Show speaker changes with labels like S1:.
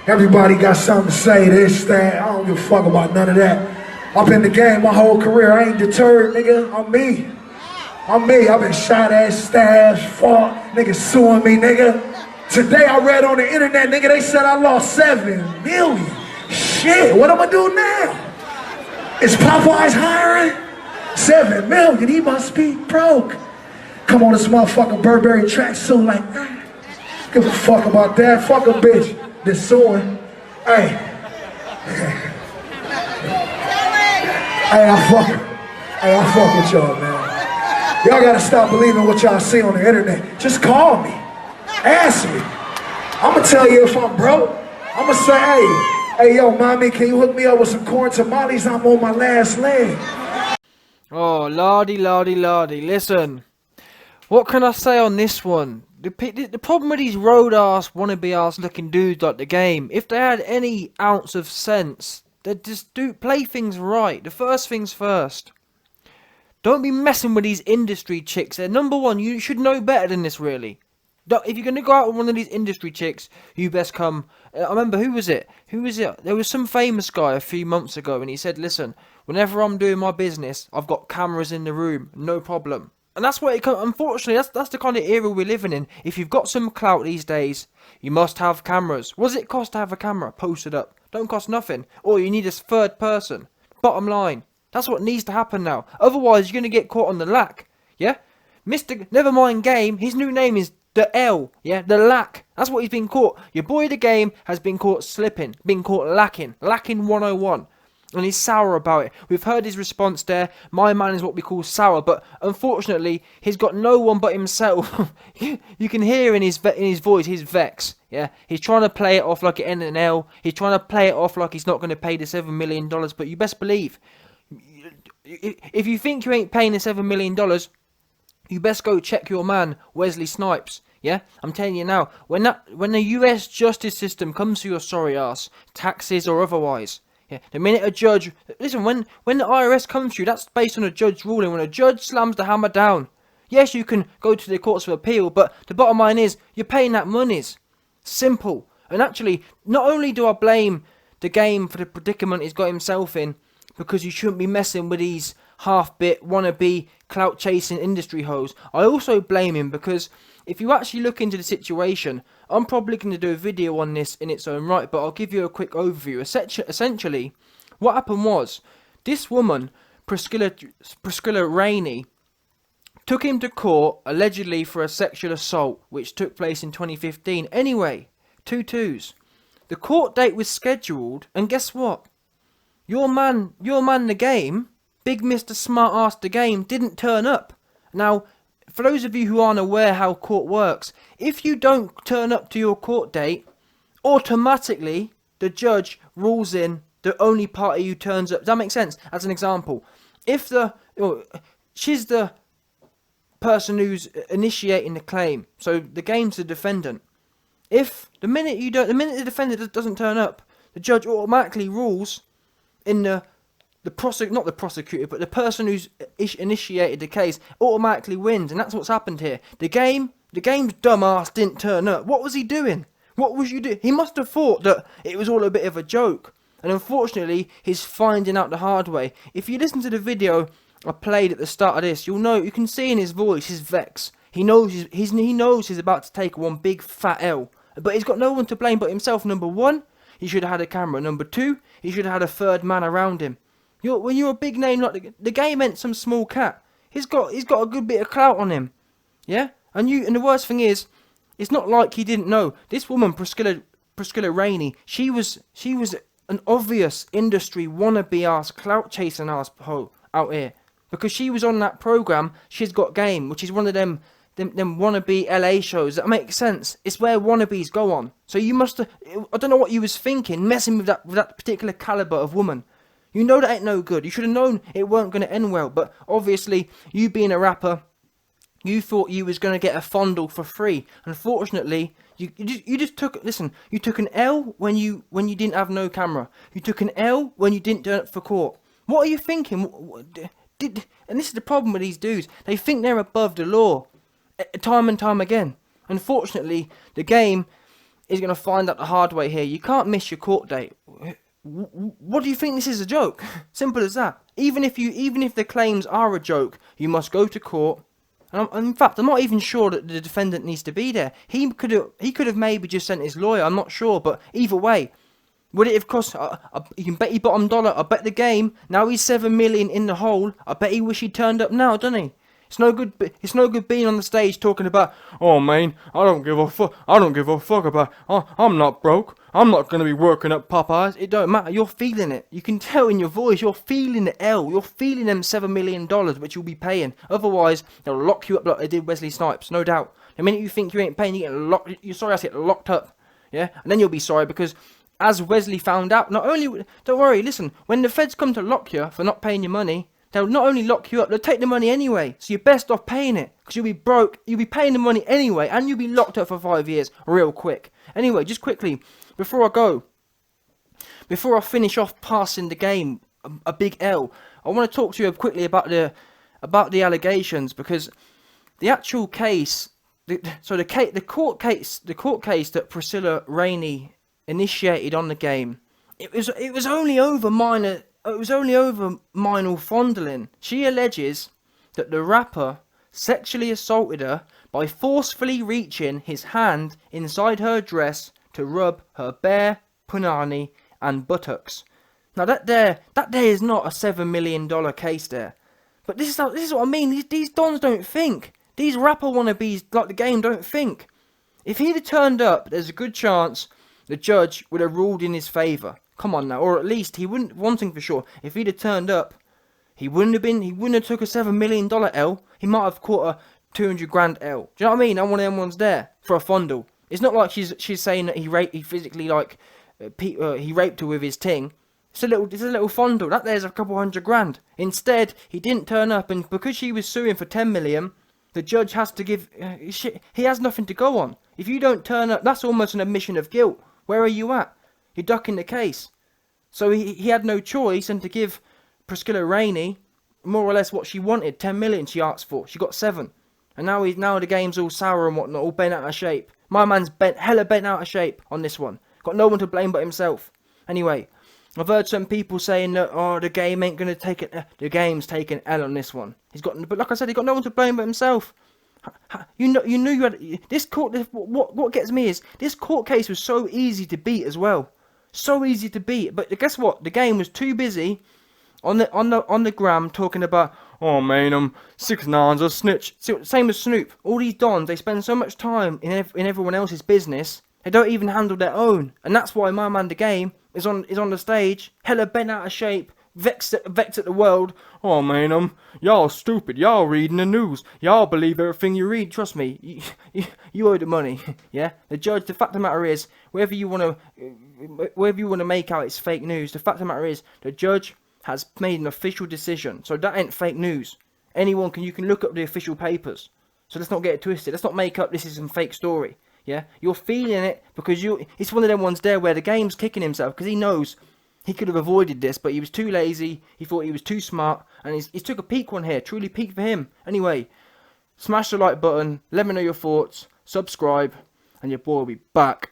S1: Everybody got something to say, this, that. I don't give a fuck about none of that. I've been in the game my whole career. I ain't deterred, nigga. I'm me. I'm me. I've been shot at, stabbed, fought, niggas suing me, nigga. Today I read on the internet, nigga, they said I lost 7 million. Shit, what am I do now? Is Popeye's hiring? 7 million, he must be broke. Come on this motherfucking Burberry tracksuit like, give a fuck about that. Fuck a bitch that's suing. Hey. I fuck with y'all, man. Y'all gotta stop believing what y'all see on the internet. Just call me. Ask me. I'ma tell you if I'm broke. I'ma say, hey, yo, mommy, can you hook me up with some corn tamales? I'm on my last leg.
S2: Oh, lardy. Listen, what can I say on this one? The problem with these road-ass, wannabe-ass looking dudes like the game, if they had any ounce of sense, they'd just play things right. The first things first. Don't be messing with these industry chicks. They're number one. You should know better than this, really. If you're going to go out with one of these industry chicks, you best come... I remember, who was it? There was some famous guy a few months ago, and he said, listen, whenever I'm doing my business, I've got cameras in the room, no problem. And that's what it comes... Unfortunately, that's the kind of era we're living in. If you've got some clout these days, you must have cameras. What does it cost to have a camera posted up? Don't cost nothing. Or you need a third person. Bottom line. That's what needs to happen now. Otherwise, you're going to get caught on the lack. Yeah? Mr. Nevermind Game, his new name is The L. Yeah? The Lack. That's what he's been caught. Your boy The Game has been caught slipping. Been caught lacking. Lacking 101. And he's sour about it. We've heard his response there. My man is what we call sour. But unfortunately, he's got no one but himself. You can hear in his voice, his vex. Yeah? He's trying to play it off like it ended in L. He's trying to play it off like he's not going to pay the $7 million. But you best believe... If you think you ain't paying the $7 million, you best go check your man, Wesley Snipes. Yeah? I'm telling you now, when the US justice system comes to your sorry ass, taxes or otherwise, yeah, the minute a judge... Listen, when the IRS comes to you, that's based on a judge's ruling. When a judge slams the hammer down, yes, you can go to the courts of appeal, but the bottom line is, you're paying that monies. Simple. And actually, not only do I blame The Game for the predicament he's got himself in, because you shouldn't be messing with these half-bit, wannabe, clout-chasing industry hoes. I also blame him because if you actually look into the situation, I'm probably going to do a video on this in its own right, but I'll give you a quick overview. Essentially, what happened was, this woman, Priscilla Rainey, took him to court, allegedly for a sexual assault, which took place in 2015. Anyway, 2-2s. The court date was scheduled, and guess what? Your man, The Game, big Mr. Smart Ass The Game, didn't turn up. Now, for those of you who aren't aware how court works, if you don't turn up to your court date, automatically the judge rules in the only party who turns up. Does that make sense? As an example, if she's the person who's initiating the claim, so The Game's the defendant. If the minute the defendant doesn't turn up, the judge automatically rules in not the prosecutor, but the person who's initiated the case automatically wins, and that's what's happened here. The game's dumbass didn't turn up. What was he doing? What was you doing? He must have thought that it was all a bit of a joke, and unfortunately, he's finding out the hard way. If you listen to the video I played at the start of this, you can see in his voice his vex. He knows he's about to take one big fat L, but he's got no one to blame but himself. Number one, he should have had a camera. Number two, he should have had a third man around him. When you're a big name like the Game ain't some small cat. He's got a good bit of clout on him. Yeah? And the worst thing is, it's not like he didn't know. This woman, Priscilla Rainey, she was an obvious industry wannabe ass, clout chasing ass hoe out here. Because she was on that program, She's Got Game, which is one of them wannabe LA shows. That makes sense. It's where wannabes go on. So you must have... I don't know what you was thinking, messing with that particular caliber of woman. You know that ain't no good. You should have known it weren't going to end well. But obviously, you being a rapper, you thought you was going to get a fondle for free. Unfortunately, you just took... Listen, you took an L when you didn't have no camera. You took an L when you didn't turn up for court. What are you thinking? And this is the problem with these dudes. They think they're above the law. Time and time again. Unfortunately, The Game is going to find out the hard way here. You can't miss your court date. What do you think? This is a joke? Simple as that. Even if the claims are a joke, you must go to court. And in fact, I'm not even sure that the defendant needs to be there. He could have maybe just sent his lawyer. I'm not sure, but either way, would it have cost? You can bet your bottom dollar. I bet the game. Now he's 7 million in the hole. I bet he wish he turned up now, doesn't he? It's no good. It's no good being on the stage talking about, oh man, I don't give a fuck. I don't give a fuck about. I'm not broke. I'm not gonna be working at Popeyes. It don't matter. You're feeling it. You can tell in your voice. You're feeling the L. You're feeling them $7 million which you'll be paying. Otherwise, they'll lock you up like they did Wesley Snipes. No doubt. The minute you think you ain't paying, you get locked. You're sorry, I get locked up. Yeah, and then you'll be sorry because, as Wesley found out, not only don't worry. Listen, when the feds come to lock you for not paying your money, they'll not only lock you up, they'll take the money anyway. So you're best off paying it. Because you'll be broke, you'll be paying the money anyway, and you'll be locked up for 5 years real quick. Anyway, just quickly, before I finish off passing the game, a big L, I want to talk to you quickly about the allegations, because the actual case, the court case that Priscilla Rainey initiated on the game, it was only over minor fondling. She alleges that the rapper sexually assaulted her by forcefully reaching his hand inside her dress to rub her bare punani and buttocks. Now that there is not a $7 million case there. But this is what I mean. These dons don't think. These rapper wannabes like the game don't think. If he'd have turned up, there's a good chance the judge would have ruled in his favour. Come on now, or at least he wouldn't. One thing for sure, if he'd have turned up, he wouldn't have took a $7 million L. He might have caught a 200 grand L. Do you know what I mean? I'm one of them ones there for a fondle. It's not like she's saying that he physically he raped her with his ting. It's a little fondle. That there's a couple $100 grand. Instead, he didn't turn up, and because she was suing for 10 million, the judge has to give. He has nothing to go on. If you don't turn up, that's almost an admission of guilt. Where are you at? You're ducking the case. So he had no choice than to give Priscilla Rainey more or less what she wanted. 10 million she asked for. She got 7. And now the game's all sour and whatnot, all bent out of shape. My man's hella bent out of shape on this one. Got no one to blame but himself. Anyway, I've heard some people saying that, the game ain't gonna take it. The game's taking L on this one. But like I said, he got no one to blame but himself. You knew you had this court. What gets me is this court case was so easy to beat as well. So easy to beat. But guess what? The game was too busy on the gram talking about, oh man, 6ix9ine's a snitch. Same as Snoop. All these dons, they spend so much time in everyone else's business, they don't even handle their own. And that's why my man the game is on the stage, hella bent out of shape, vexed at the world. Oh man, y'all stupid. Y'all reading the news. Y'all believe everything you read. Trust me, you owe the money. Yeah. The judge. The fact of the matter is, whether you want to make out it's fake news, the fact of the matter is, the judge has made an official decision. So that ain't fake news. You can look up the official papers. So let's not get it twisted. Let's not make up this is some fake story. Yeah. You're feeling it because it's one of them ones there where the game's kicking himself because he knows. He could have avoided this, but he was too lazy. He thought he was too smart, and he took a peak one here. Truly peak for him. Anyway, smash the like button. Let me know your thoughts. Subscribe, and your boy will be back.